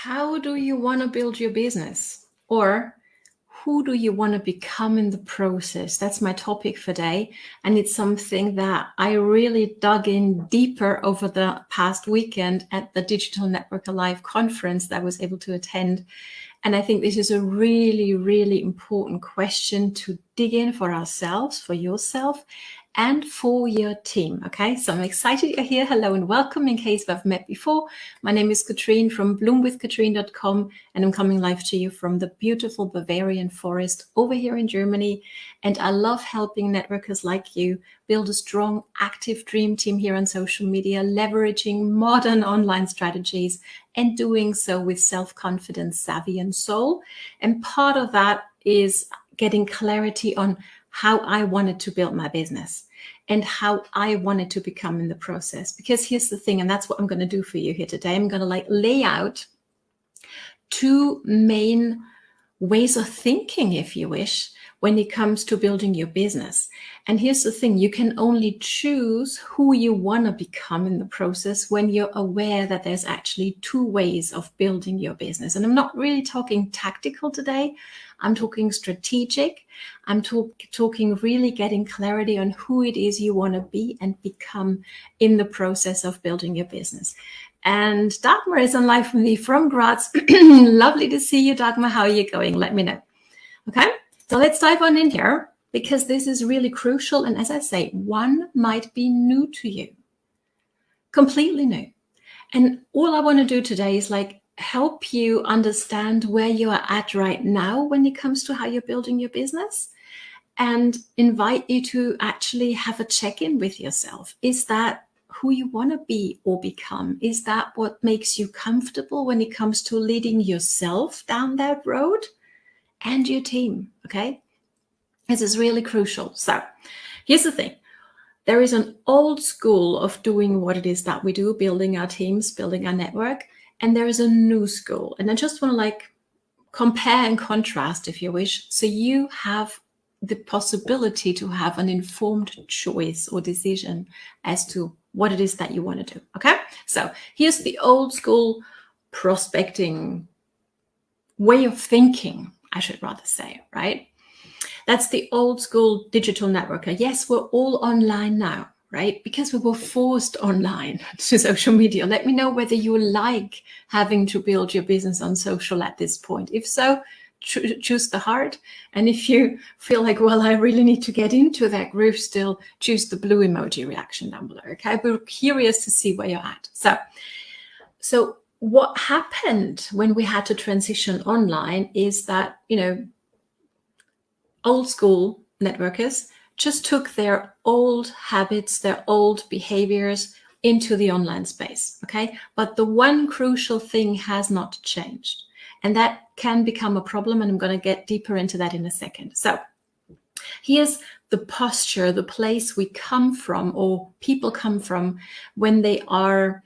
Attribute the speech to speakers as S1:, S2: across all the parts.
S1: How do you want to build your business? Or who do you want to become in the process? That's my topic for today. And it's something that I really dug in deeper over the past weekend at the Digital Network Alive conference that I was able to attend. And I think this is a really, really important question to dig in for ourselves, for yourself, and for your team. Okay, so I'm excited you're here. Hello and welcome. In case we've met before, my name is Katrin from bloomwithkatrin.com, and I'm coming live to you from the beautiful Bavarian forest over here in Germany. And I love helping networkers like you build a strong, active dream team here on social media, leveraging modern online strategies and doing so with self-confidence, savvy, and soul. And part of that is getting clarity on how I wanted to build my business and how I wanted to become in the process. Because here's the thing, and that's what I'm going to do for you here today. I'm going to lay out two main ways of thinking, if you wish, when it comes to building your business. And here's the thing, you can only choose who you want to become in the process when you're aware that there's actually two ways of building your business. And I'm not really talking tactical today. I'm talking strategic. I'm talking really getting clarity on who it is you want to be and become in the process of building your business. And Dagmar is on live with me from Graz. Lovely to see you, Dagmar. How are you going? Let me know. Okay, so let's dive on in here because this is really crucial. And as I say, one might be new to you, completely new. And all I want to do today is help you understand where you are at right now when it comes to how you're building your business, and invite you to actually have a check-in with yourself. Is that who you want to be or become? Is that what makes you comfortable when it comes to leading yourself down that road and your team? Okay, this is really crucial. So here's the thing. There is an old school of doing what it is that we do, building our teams, building our network. And there is a new school. And I just want to compare and contrast, if you wish. So you have the possibility to have an informed choice or decision as to what it is that you want to do. Okay, so here's the old school prospecting way of thinking, I should rather say, right? That's the old school digital networker. Yes, we're all online now, right? Because we were forced online to social media. Let me know whether you like having to build your business on social at this point. If so, choose the heart. And if you feel like, well, I really need to get into that groove still, choose the blue emoji reaction down below. Okay, we're curious to see where you're at. So what happened when we had to transition online is that, old school networkers just took their old habits, their old behaviors into the online space, okay? But the one crucial thing has not changed, and that can become a problem, and I'm going to get deeper into that in a second. So here's the posture, the place we come from, or people come from when they are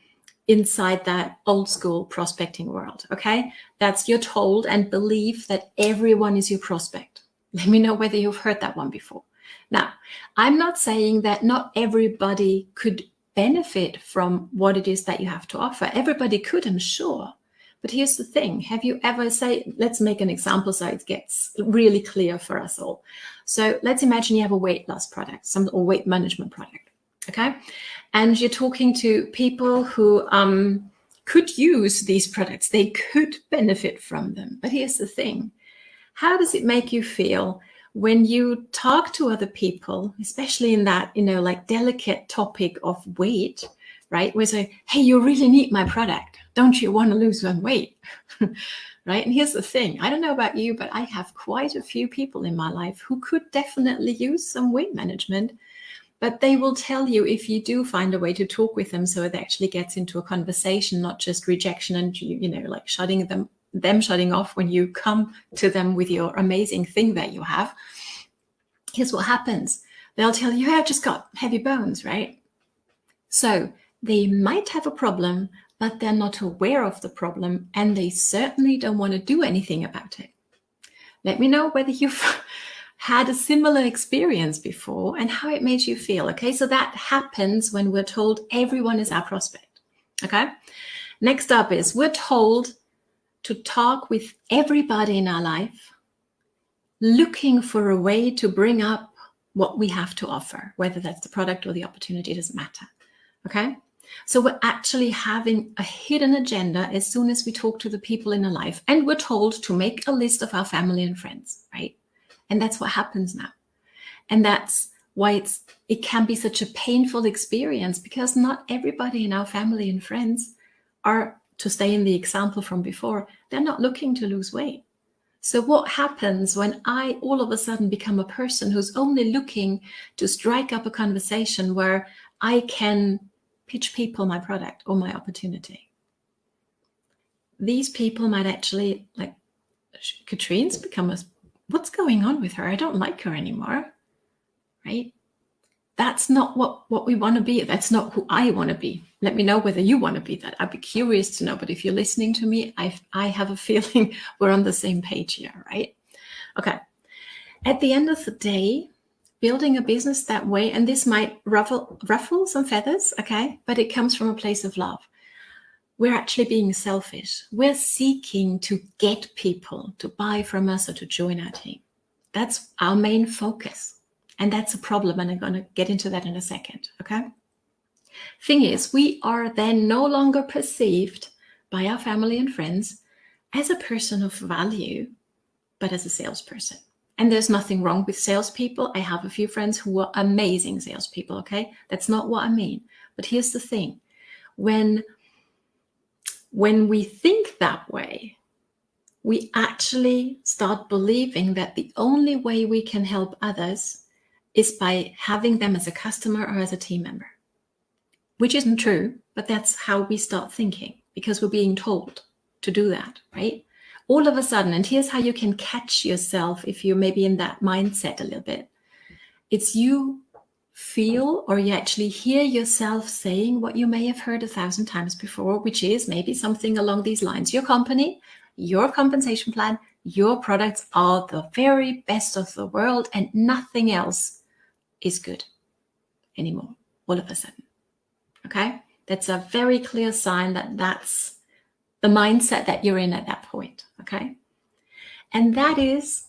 S1: inside that old school prospecting world, okay? That's you're told and believe that everyone is your prospect. Let me know whether you've heard that one before. Now, I'm not saying that not everybody could benefit from what it is that you have to offer. Everybody could, I'm sure. But here's the thing. Have you ever let's make an example so it gets really clear for us all. So let's imagine you have a weight loss product, or weight management product, okay? And you're talking to people who could use these products. They could benefit from them. But here's the thing. How does it make you feel when you talk to other people, especially in that, delicate topic of weight, right? Where say, hey, you really need my product. Don't you want to lose some weight? Right? And here's the thing. I don't know about you, but I have quite a few people in my life who could definitely use some weight management, but they will tell you if you do find a way to talk with them so it actually gets into a conversation, not just rejection and, shutting them shutting off when you come to them with your amazing thing that you have. Here's what happens. They'll tell you, hey, I've just got heavy bones, right? So they might have a problem, but they're not aware of the problem, and they certainly don't want to do anything about it. Let me know whether you've had a similar experience before and how it made you feel. Okay, so that happens when we're told everyone is our prospect. Okay, next up is we're told to talk with everybody in our life, looking for a way to bring up what we have to offer, whether that's the product or the opportunity, it doesn't matter. Okay? So we're actually having a hidden agenda as soon as we talk to the people in our life, and we're told to make a list of our family and friends, right? And that's what happens now. And that's why it can be such a painful experience, because not everybody in our family and friends are, to stay in the example from before, they're not looking to lose weight. So what happens when I all of a sudden become a person who's only looking to strike up a conversation where I can pitch people my product or my opportunity? These people might actually, like, Katrin's become what's going on with her? I don't like her anymore, right? That's not what we want to be. That's not who I want to be. Let me know whether you want to be that. I'd be curious to know. But if you're listening to me, I have a feeling we're on the same page here, right? Okay. At the end of the day, building a business that way, and this might ruffle some feathers, okay? But it comes from a place of love. We're actually being selfish. We're seeking to get people to buy from us or to join our team. That's our main focus. And that's a problem, and I'm going to get into that in a second, okay? Thing is, we are then no longer perceived by our family and friends as a person of value, but as a salesperson. And there's nothing wrong with salespeople. I have a few friends who are amazing salespeople, okay? That's not what I mean. But here's the thing. When we think that way, we actually start believing that the only way we can help others is by having them as a customer or as a team member, which isn't true, but that's how we start thinking, because we're being told to do that, right? All of a sudden, and here's how you can catch yourself if you're maybe in that mindset a little bit. It's you feel, or you actually hear yourself saying what you may have heard 1,000 times before, which is maybe something along these lines. Your company, your compensation plan, your products are the very best of the world, and nothing else is good anymore, all of a sudden. Okay? That's a very clear sign that that's the mindset that you're in at that point. Okay? And that is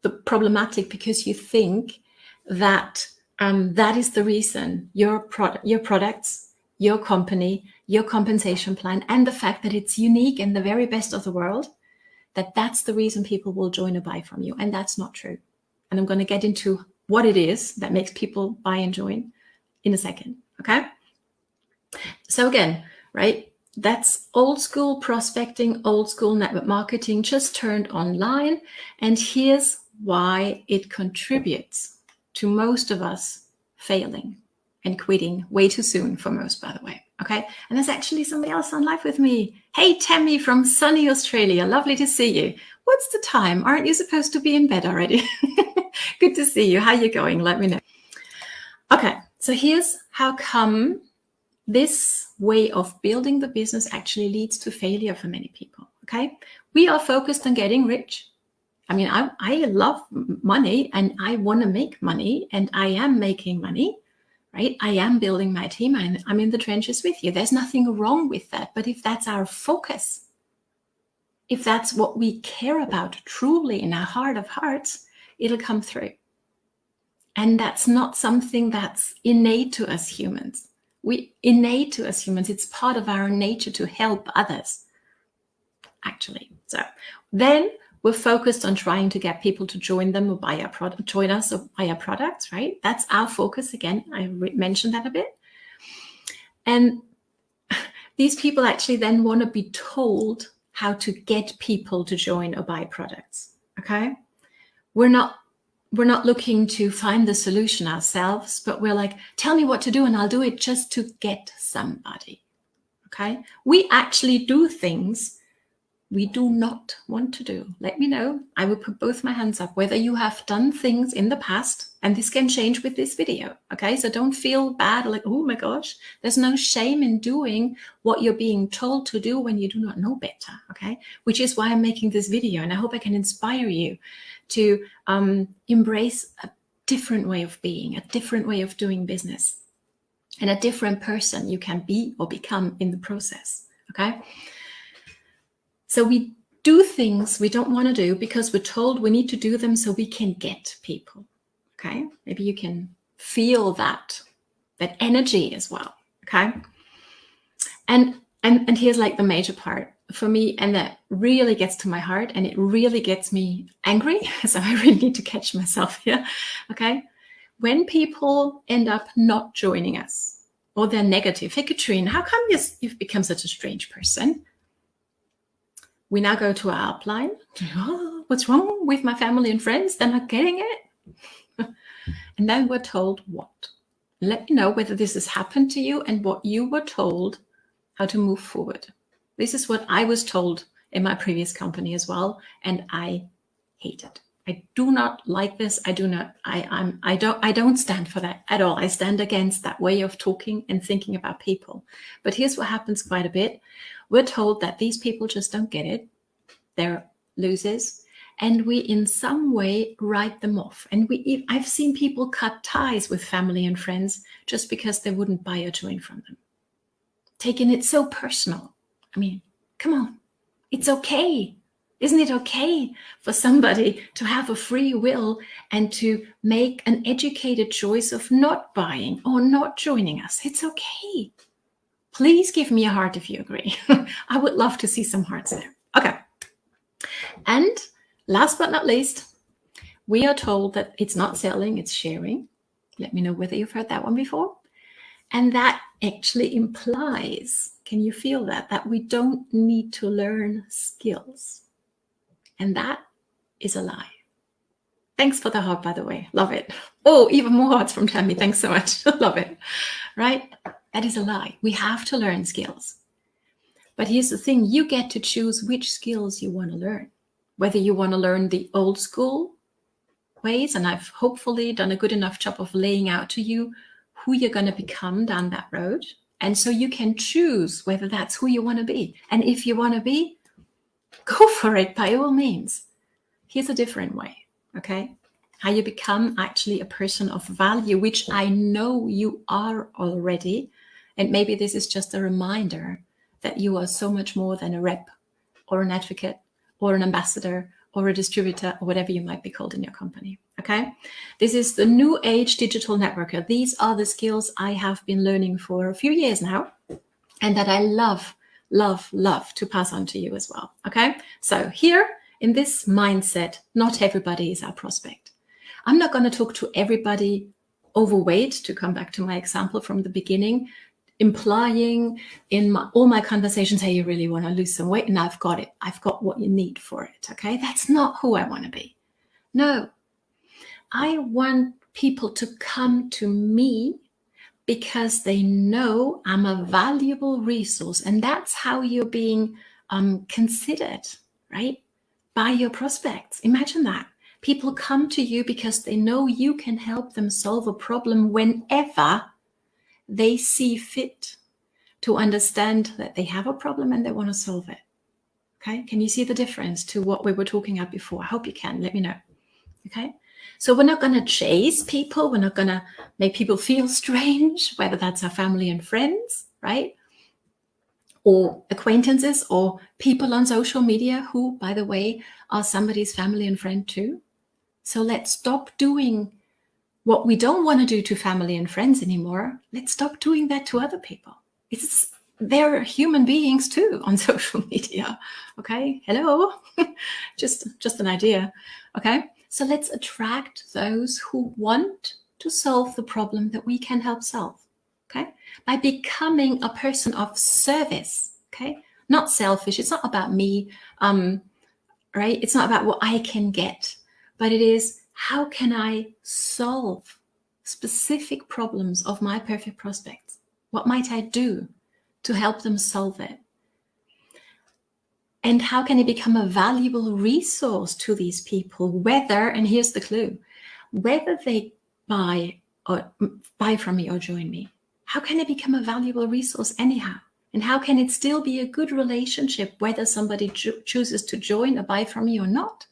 S1: the problematic, because you think that that is the reason your products, your company, your compensation plan, and the fact that it's unique and the very best of the world, that's the reason people will join or buy from you. And that's not true. And I'm going to get into what it is that makes people buy and join in a second. Okay? So again, right? That's old school prospecting, old school network marketing, just turned online. And here's why it contributes to most of us failing and quitting way too soon, for most, by the way. Okay? And there's actually somebody else on live with me. Hey, Tammy from sunny Australia. Lovely to see you. What's the time? Aren't you supposed to be in bed already? Good to see you. How you going? Let me know. Okay, so here's how come this way of building the business actually leads to failure for many people. Okay, we are focused on getting rich. I mean, I love money and I want to make money, and I am making money, right? I am building my team. I'm in the trenches with you. There's nothing wrong with that. But if that's our focus, if that's what we care about truly in our heart of hearts, it'll come through. And that's not something that's innate to us humans. It's part of our nature to help others, actually. So then we're focused on trying to get people to join them or buy our product, join us or buy our products, right? That's our focus. Again, I mentioned that a bit. And these people actually then want to be told how to get people to join or buy products, okay? We're not looking to find the solution ourselves, but we're like, tell me what to do and I'll do it just to get somebody, okay? We actually do things we do not want to do. Let me know. I will put both my hands up, whether you have done things in the past, and this can change with this video, okay? So don't feel bad, like, oh my gosh. There's no shame in doing what you're being told to do when you do not know better, okay? Which is why I'm making this video, and I hope I can inspire you to embrace a different way of being, a different way of doing business, and a different person you can be or become in the process, okay? So we do things we don't want to do because we're told we need to do them so we can get people. Okay, maybe you can feel that energy as well. Okay, and here's like the major part for me, and that really gets to my heart, and it really gets me angry. So I really need to catch myself here. Okay, when people end up not joining us or they're negative, hey Katrin, how come you've become such a strange person? We now go to our upline. Oh, what's wrong with my family and friends? They're not getting it. And then we're told what? Let me know whether this has happened to you and what you were told how to move forward. This is what I was told in my previous company as well, and I hate it. I do not like this. I don't stand for that at all. I stand against that way of talking and thinking about people. But here's what happens quite a bit. We're told that these people just don't get it. They're losers. And we in some way write them off. And I've seen people cut ties with family and friends just because they wouldn't buy a joint from them. Taking it so personal. I mean, come on. It's okay. Isn't it okay for somebody to have a free will and to make an educated choice of not buying or not joining us? It's okay. Please give me a heart if you agree. I would love to see some hearts there. Okay. And last but not least, we are told that it's not selling, it's sharing. Let me know whether you've heard that one before. And that actually implies, can you feel that? That we don't need to learn skills. And that is a lie. Thanks for the heart, by the way. Love it. Oh, even more hearts from Tammy. Thanks so much. Love it. Right? That is a lie. We have to learn skills. But here's the thing. You get to choose which skills you want to learn. Whether you want to learn the old school ways, and I've hopefully done a good enough job of laying out to you who you're going to become down that road. And so you can choose whether that's who you want to be. And if you want to be, go for it by all means. Here's a different way, okay? How you become actually a person of value, which I know you are already. And maybe this is just a reminder that you are so much more than a rep or an advocate or an ambassador or a distributor or whatever you might be called in your company, okay? This is the new age digital networker. These are the skills I have been learning for a few years now and that I love to pass on to you as well, okay? So here in this mindset, not everybody is our prospect. I'm not going to talk to everybody overweight, to come back to my example from the beginning, implying in all my conversations, hey, you really want to lose some weight, and I've got it. I've got what you need for it, okay? That's not who I want to be. No, I want people to come to me because they know I'm a valuable resource, and that's how you're being considered, right? By your prospects. Imagine that. People come to you because they know you can help them solve a problem whenever they see fit to understand that they have a problem and they want to solve it. Okay? Can you see the difference to what we were talking about before? I hope you can. Let me know. Okay? So we're not going to chase people. We're not going to make people feel strange, whether that's our family and friends, right? Or acquaintances or people on social media who, by the way, are somebody's family and friend too. So let's stop doing what we don't want to do to family and friends anymore. Let's stop doing that to other people. They're human beings too on social media. Okay, hello, just an idea. Okay, so let's attract those who want to solve the problem that we can help solve. Okay, by becoming a person of service. Okay, not selfish. It's not about me, right? It's not about what I can get, but it is, how can I solve specific problems of my perfect prospects? What might I do to help them solve it? And how can I become a valuable resource to these people, whether, and here's the clue, whether they buy from me or join me? How can I become a valuable resource anyhow? And how can it still be a good relationship whether somebody chooses to join or buy from me or not?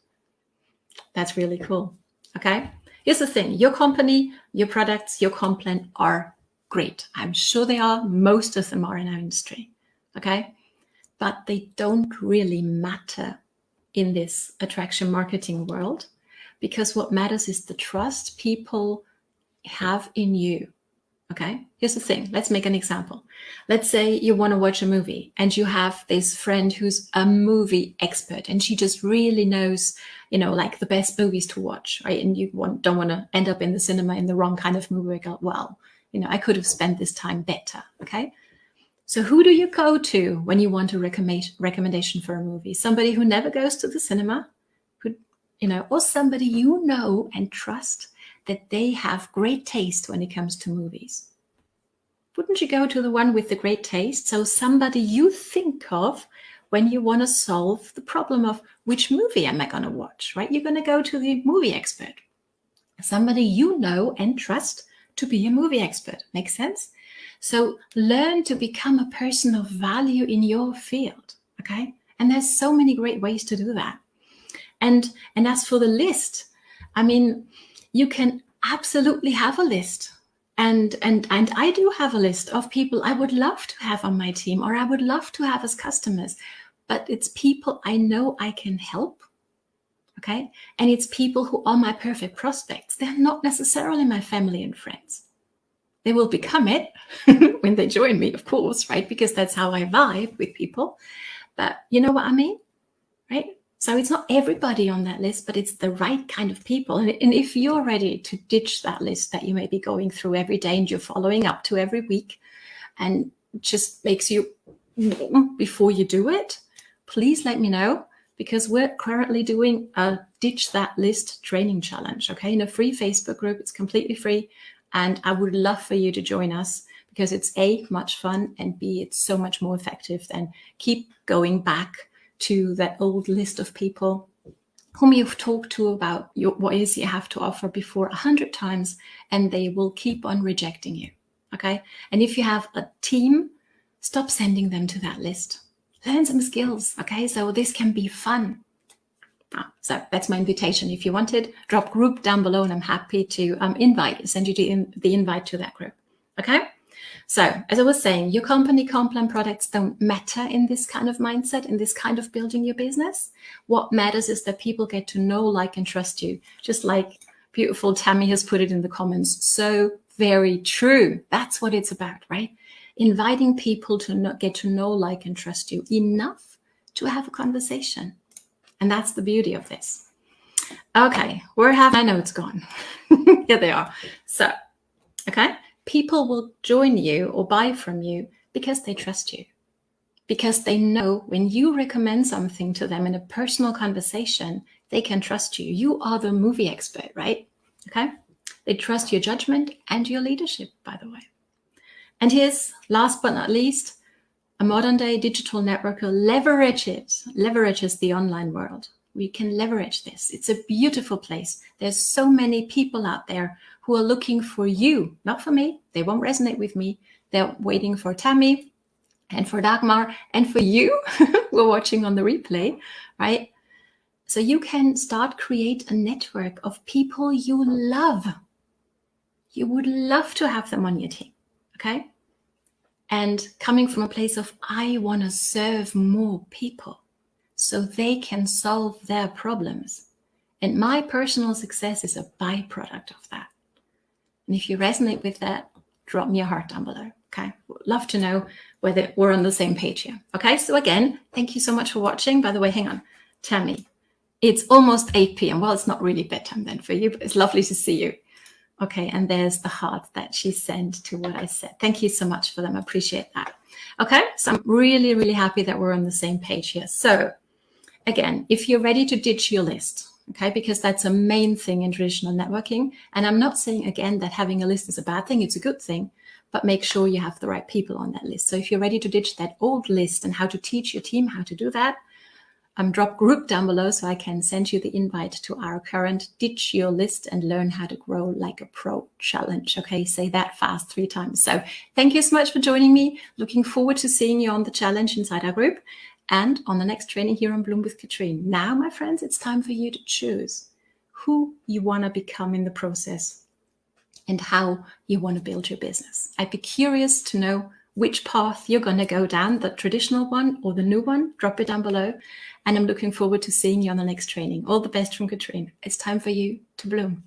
S1: That's really cool. Okay, here's the thing. Your company, your products, your comp plan are great. I'm sure they are. Most of them are in our industry. Okay, but they don't really matter in this attraction marketing world, because what matters is the trust people have in you. Okay, here's the thing. Let's make an example. Let's say you want to watch a movie and you have this friend who's a movie expert and she just really knows, like the best movies to watch, right? And you don't want to end up in the cinema in the wrong kind of movie. Well, I could have spent this time better. Okay. So who do you go to when you want a recommendation for a movie? Somebody who never goes to the cinema, or somebody and trust that they have great taste when it comes to movies. Wouldn't you go to the one with the great taste? So somebody you think of when you want to solve the problem of which movie am I going to watch, right? You're going to go to the movie expert. Somebody you know and trust to be a movie expert. Makes sense? So learn to become a person of value in your field, okay? And there's so many great ways to do that. And as for the list, you can absolutely have a list. And I do have a list of people I would love to have on my team, or I would love to have as customers. But it's people I know I can help, okay? And it's people who are my perfect prospects. They're not necessarily my family and friends. They will become it when they join me, of course, right? Because that's how I vibe with people. But you know what I mean, right? So it's not everybody on that list, but it's the right kind of people. And if you're ready to ditch that list that you may be going through every day and you're following up to every week and just makes you before you do it, please let me know, because we're currently doing a Ditch That List training challenge, okay, in a free Facebook group. It's completely free. And I would love for you to join us, because it's A, much fun, and B, it's so much more effective than keep going back to that old list of people whom you've talked to about what is you have to offer before 100 times, and they will keep on rejecting you, okay? And if you have a team, stop sending them to that list. Learn some skills, okay? So this can be fun. So that's my invitation. If you want it, drop group down below, and I'm happy to send you the invite to that group, okay? So as I was saying, your company, Complan products don't matter in this kind of mindset, in this kind of building your business. What matters is that people get to know, like, and trust you. Just like beautiful Tammy has put it in the comments. So very true. That's what it's about, right? Inviting people to get to know, like, and trust you enough to have a conversation. And that's the beauty of this. Okay, where have my notes gone? Here they are. So, okay. People will join you or buy from you because they trust you, because they know when you recommend something to them in a personal conversation, they can trust you. You are the movie expert, right? Okay. They trust your judgment and your leadership, by the way. And here's, last but not least, a modern day digital networker leverages the online world. We can leverage this. It's a beautiful place. There's so many people out there who are looking for you, not for me. They won't resonate with me. They're waiting for Tammy and for Dagmar and for you who are watching on the replay, right? So you can create a network of people you love. You would love to have them on your team, okay? And coming from a place of, I want to serve more people so they can solve their problems. And my personal success is a byproduct of that. And if you resonate with that, drop me a heart down below, okay? Would love to know whether we're on the same page here, okay? So again, thank you so much for watching. By the way, hang on, Tammy, it's almost 8 p.m. Well, it's not really bedtime then for you, but it's lovely to see you. Okay, and there's the heart that she sent to what I said. Thank you so much for them. I appreciate that. Okay, so I'm really, really happy that we're on the same page here. So again, if you're ready to ditch your list, okay, because that's a main thing in traditional networking. And I'm not saying, again, that having a list is a bad thing. It's a good thing, but make sure you have the right people on that list. So if you're ready to ditch that old list and how to teach your team how to do that, drop group down below so I can send you the invite to our current Ditch Your List and Learn How to Grow Like a Pro challenge. Okay, say that fast 3 times. So thank you so much for joining me. Looking forward to seeing you on the challenge inside our group and on the next training here on Bloom with Katrin. Now, my friends, it's time for you to choose who you want to become in the process and how you want to build your business. I'd be curious to know which path you're going to go down, the traditional one or the new one, drop it down below. And I'm looking forward to seeing you on the next training. All the best from Katrin. It's time for you to bloom.